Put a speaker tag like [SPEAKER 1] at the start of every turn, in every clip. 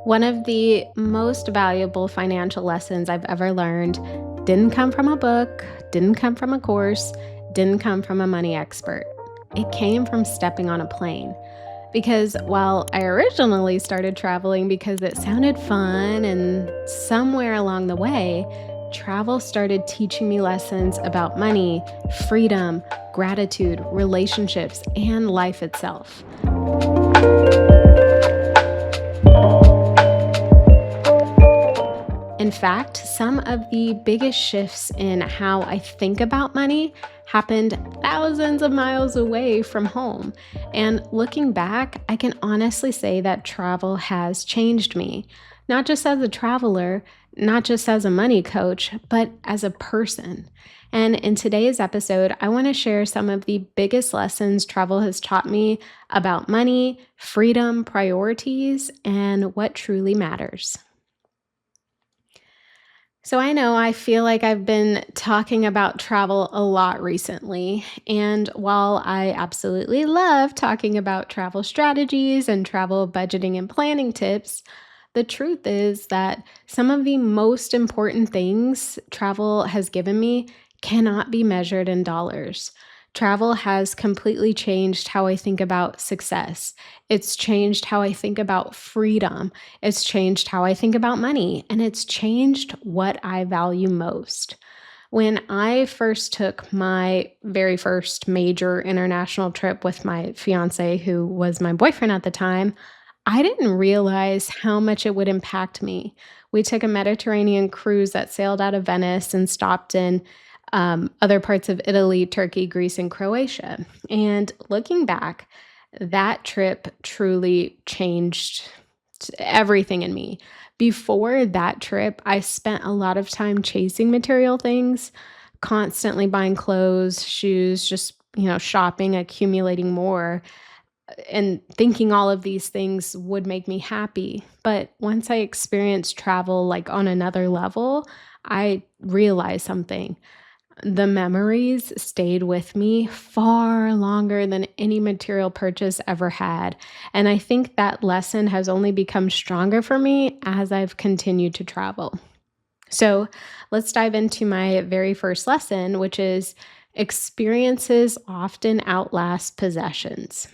[SPEAKER 1] One of the most valuable financial lessons I've ever learned didn't come from a book, didn't come from a course, didn't come from a money expert. It came from stepping on a plane. Because while I originally started traveling because it sounded fun, and somewhere along the way, travel started teaching me lessons about money, freedom, gratitude, relationships, and life itself. In fact, some of the biggest shifts in how I think about money happened thousands of miles away from home. And looking back, I can honestly say that travel has changed me, not just as a traveler, not just as a money coach, but as a person. And in today's episode, I want to share some of the biggest lessons travel has taught me about money, freedom, priorities, and what truly matters. So I know I feel like I've been talking about travel a lot recently. And while I absolutely love talking about travel strategies and travel budgeting and planning tips, the truth is that some of the most important things travel has given me cannot be measured in dollars. Travel has completely changed how I think about success. It's changed how I think about freedom. It's changed how I think about money, and it's changed what I value most. When I first took my very first major international trip with my fiance, who was my boyfriend at the time, I didn't realize how much it would impact me. We took a Mediterranean cruise that sailed out of Venice and stopped in other parts of Italy, Turkey, Greece, and Croatia. And looking back, that trip truly changed everything in me. Before that trip, I spent a lot of time chasing material things, constantly buying clothes, shoes, just, shopping, accumulating more, and thinking all of these things would make me happy. But once I experienced travel like on another level, I realized something. The memories stayed with me far longer than any material purchase ever had. And I think that lesson has only become stronger for me as I've continued to travel. So let's dive into my very first lesson, which is experiences often outlast possessions.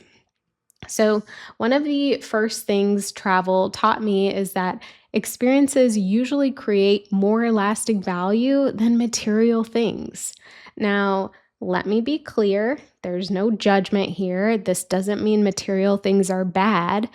[SPEAKER 1] So, one of the first things travel taught me is that experiences usually create more lasting value than material things. Now, let me be clear, there's no judgment here. This doesn't mean material things are bad.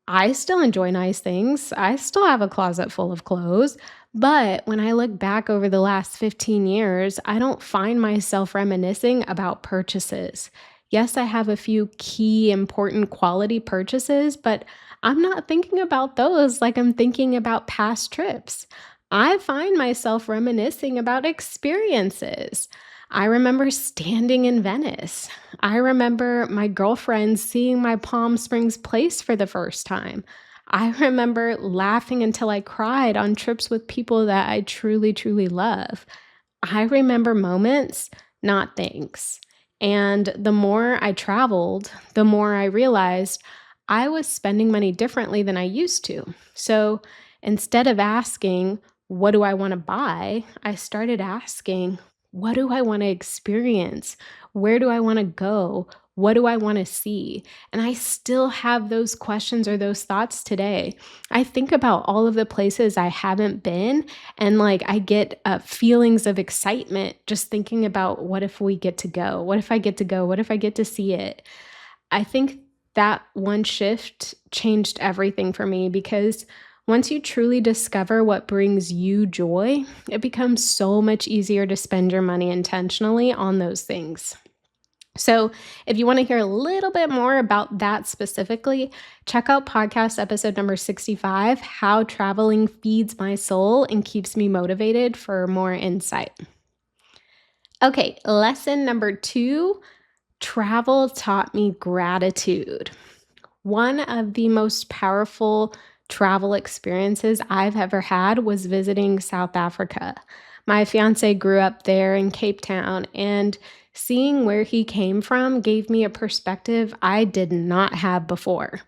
[SPEAKER 1] I still enjoy nice things. I still have a closet full of clothes. But when I look back over the last 15 years, I don't find myself reminiscing about purchases. Yes, I have a few key important quality purchases, but I'm not thinking about those like I'm thinking about past trips. I find myself reminiscing about experiences. I remember standing in Venice. I remember my girlfriend seeing my Palm Springs place for the first time. I remember laughing until I cried on trips with people that I truly, truly love. I remember moments, not things. And the more I traveled, the more I realized I was spending money differently than I used to. So instead of asking, what do I want to buy? I started asking, what do I want to experience? Where do I want to go? What do I want to see? And I still have those questions or those thoughts today. I think about all of the places I haven't been, and like I get feelings of excitement just thinking about what if we get to go? What if I get to go? What if I get to see it? I think that one shift changed everything for me because once you truly discover what brings you joy, it becomes so much easier to spend your money intentionally on those things. So, if you want to hear a little bit more about that specifically, check out podcast episode number 65, How Traveling Feeds My Soul and Keeps Me Motivated, for more insight. Okay, lesson number two, travel taught me gratitude. One of the most powerful travel experiences I've ever had was visiting South Africa. My fiance grew up there in Cape Town, and seeing where he came from gave me a perspective I did not have before.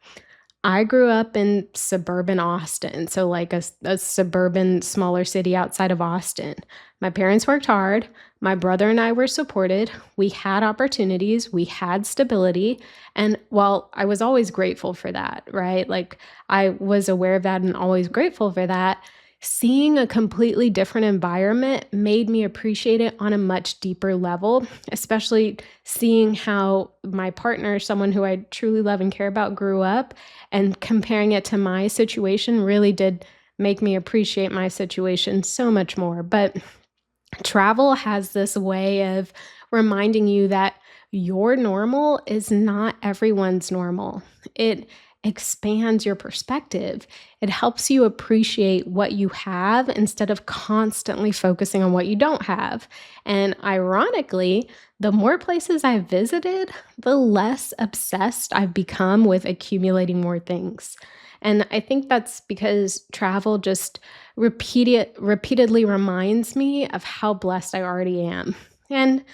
[SPEAKER 1] I grew up in suburban Austin, so like a suburban smaller city outside of Austin. My parents worked hard. My brother and I were supported. We had opportunities, we had stability. And while I was always grateful for that, right? Like I was aware of that and always grateful for that. Seeing a completely different environment made me appreciate it on a much deeper level, especially seeing how my partner, someone who I truly love and care about, grew up and comparing it to my situation really did make me appreciate my situation so much more. But travel has this way of reminding you that your normal is not everyone's normal. It expands your perspective. It helps you appreciate what you have instead of constantly focusing on what you don't have. And ironically, the more places I've visited, the less obsessed I've become with accumulating more things. And I think that's because travel just repeatedly reminds me of how blessed I already am. And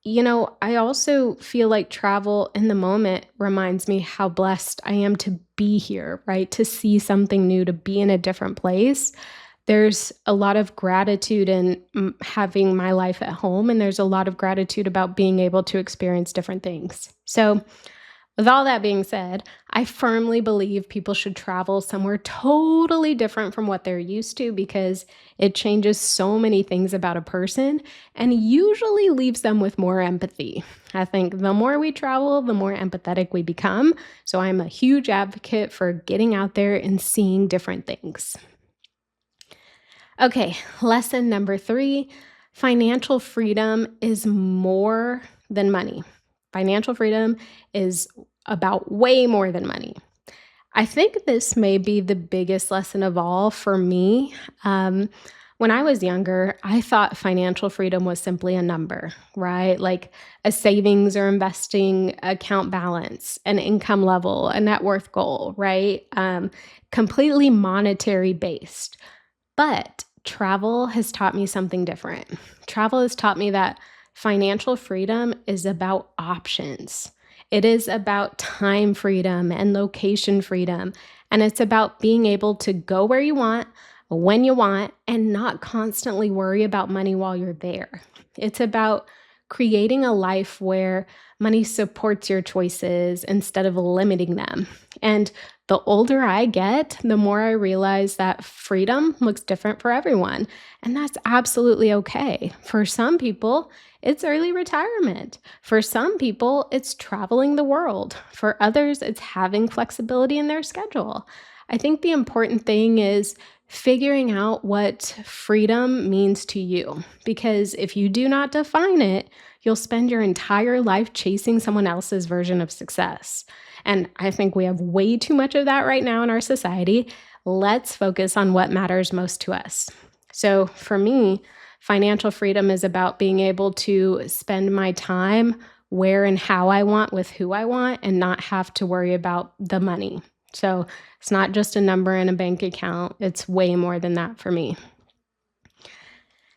[SPEAKER 1] I also feel like travel in the moment reminds me how blessed I am to be here, right? To see something new, to be in a different place. There's a lot of gratitude in having my life at home, and there's a lot of gratitude about being able to experience different things. So, with all that being said, I firmly believe people should travel somewhere totally different from what they're used to because it changes so many things about a person and usually leaves them with more empathy. I think the more we travel, the more empathetic we become. So I'm a huge advocate for getting out there and seeing different things. Okay, lesson number three: financial freedom is more than money. Financial freedom is about way more than money. I think this may be the biggest lesson of all for me. Um, when I was younger, I thought financial freedom was simply a number, right? Like a savings or investing account balance, an income level, a net worth goal, right? Completely monetary based. But travel has taught me something different. Travel has taught me that financial freedom is about options. It is about time freedom and location freedom. And it's about being able to go where you want, when you want, and not constantly worry about money while you're there. It's about creating a life where money supports your choices instead of limiting them. And the older I get, the more I realize that freedom looks different for everyone. And that's absolutely okay. For some people, it's early retirement. For some people, it's traveling the world. For others, it's having flexibility in their schedule. I think the important thing is figuring out what freedom means to you. Because if you do not define it, you'll spend your entire life chasing someone else's version of success. And I think we have way too much of that right now in our society. Let's focus on what matters most to us. So for me, financial freedom is about being able to spend my time where and how I want with who I want and not have to worry about the money. So it's not just a number in a bank account, it's way more than that for me.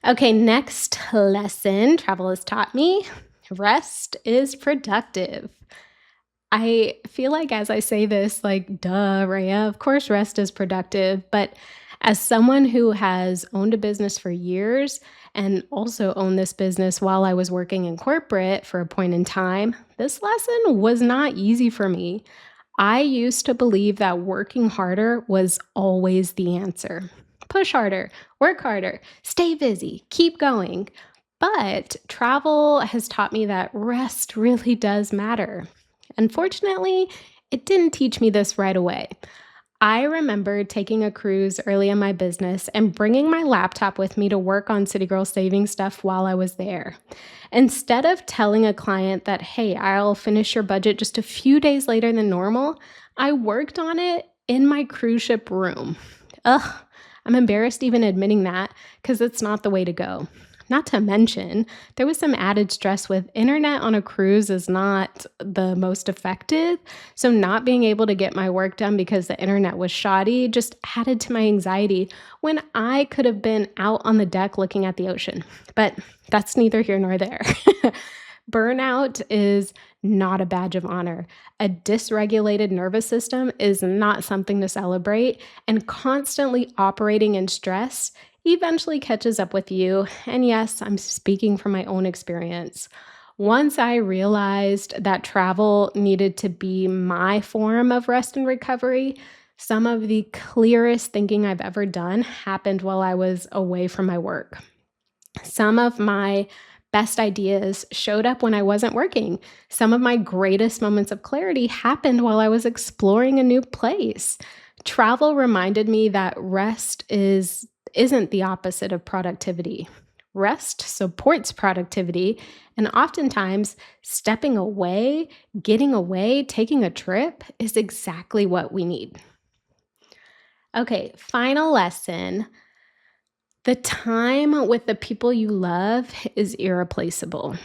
[SPEAKER 1] Okay, next lesson travel has taught me: rest is productive. I feel like as I say this, like, duh, Rhea, of course rest is productive. But as someone who has owned a business for years and also owned this business while I was working in corporate for a point in time, this lesson was not easy for me. I used to believe that working harder was always the answer. Push harder, work harder, stay busy, keep going. But travel has taught me that rest really does matter. Unfortunately, it didn't teach me this right away. I remember taking a cruise early in my business and bringing my laptop with me to work on City Girl saving stuff while I was there. Instead of telling a client that, hey, I'll finish your budget just a few days later than normal, I worked on it in my cruise ship room. Ugh, I'm embarrassed even admitting that because it's not the way to go. Not to mention, there was some added stress with internet on a cruise is not the most effective. So, not being able to get my work done because the internet was shoddy just added to my anxiety when I could have been out on the deck looking at the ocean. But that's neither here nor there. Burnout is not a badge of honor. A dysregulated nervous system is not something to celebrate, and constantly operating in stress eventually catches up with you. And yes, I'm speaking from my own experience. Once I realized that travel needed to be my form of rest and recovery, some of the clearest thinking I've ever done happened while I was away from my work. Some of my best ideas showed up when I wasn't working. Some of my greatest moments of clarity happened while I was exploring a new place. Travel reminded me that rest isn't the opposite of productivity. Rest supports productivity, and oftentimes stepping away, getting away, taking a trip is exactly what we need. Okay, final lesson. The time with the people you love is irreplaceable.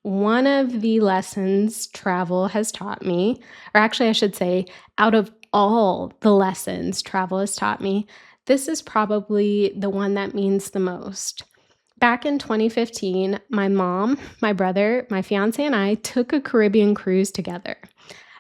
[SPEAKER 1] One of the lessons travel has taught me, or actually, I should say, out of all the lessons travel has taught me, this is probably the one that means the most. Back in 2015, my mom, my brother, my fiance, and I took a Caribbean cruise together.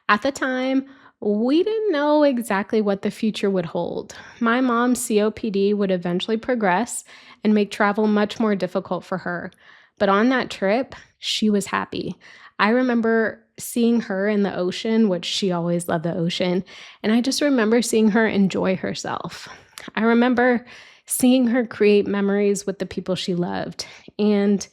[SPEAKER 1] At the time, we didn't know exactly what the future would hold. My mom's COPD would eventually progress and make travel much more difficult for her. But on that trip, she was happy. I remember seeing her in the ocean, which she always loved the ocean, and I just remember seeing her enjoy herself. I remember seeing her create memories with the people she loved. And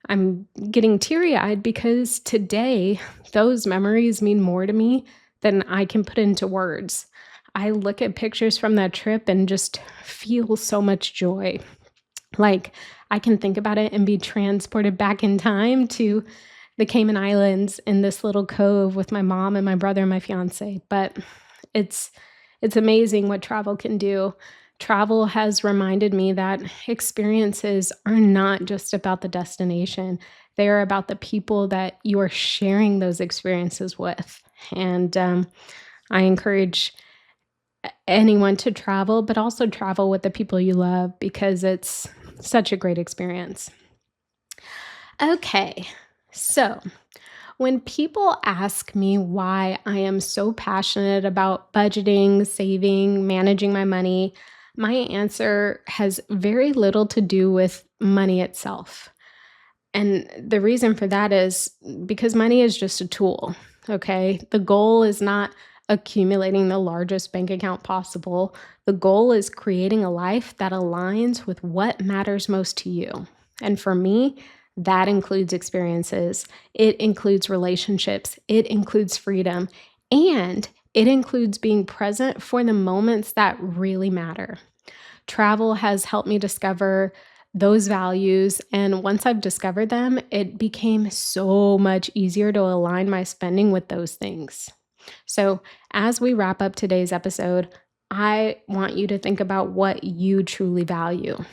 [SPEAKER 1] I'm getting teary eyed because today those memories mean more to me than I can put into words. I look at pictures from that trip and just feel so much joy. Like I can think about it and be transported back in time to the Cayman Islands in this little cove with my mom and my brother and my fiance. But it's it's amazing what travel can do. Travel has reminded me that experiences are not just about the destination. They are about the people that you are sharing those experiences with. And I encourage anyone to travel, but also travel with the people you love because it's such a great experience. Okay, so when people ask me why I am so passionate about budgeting, saving, managing my money, my answer has very little to do with money itself. And the reason for that is because money is just a tool, okay? The goal is not accumulating the largest bank account possible. The goal is creating a life that aligns with what matters most to you. And for me, that includes experiences, it includes relationships, it includes freedom, and it includes being present for the moments that really matter. Travel has helped me discover those values. And once I've discovered them, it became so much easier to align my spending with those things. So, as we wrap up today's episode, I want you to think about what you truly value,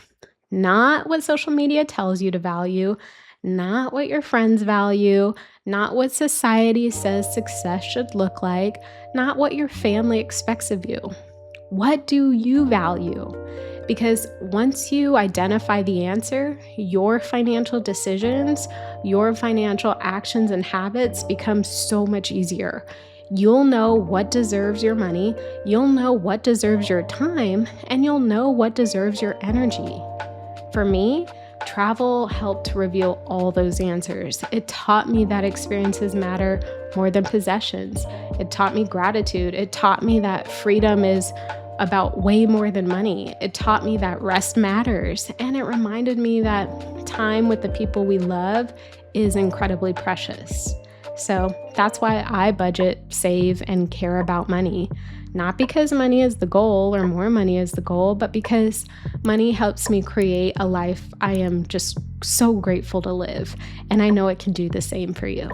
[SPEAKER 1] not what social media tells you to value, not what your friends value, not what society says success should look like, not what your family expects of you. What do you value? Because once you identify the answer, your financial decisions, your financial actions and habits become so much easier. You'll know what deserves your money, you'll know what deserves your time, and you'll know what deserves your energy. For me, travel helped to reveal all those answers. It taught me that experiences matter more than possessions. It taught me gratitude. It taught me that freedom is about way more than money. It taught me that rest matters. And it reminded me that time with the people we love is incredibly precious. So that's why I budget, save, and care about money. Not because money is the goal or more money is the goal, but because money helps me create a life I am just so grateful to live. And I know it can do the same for you.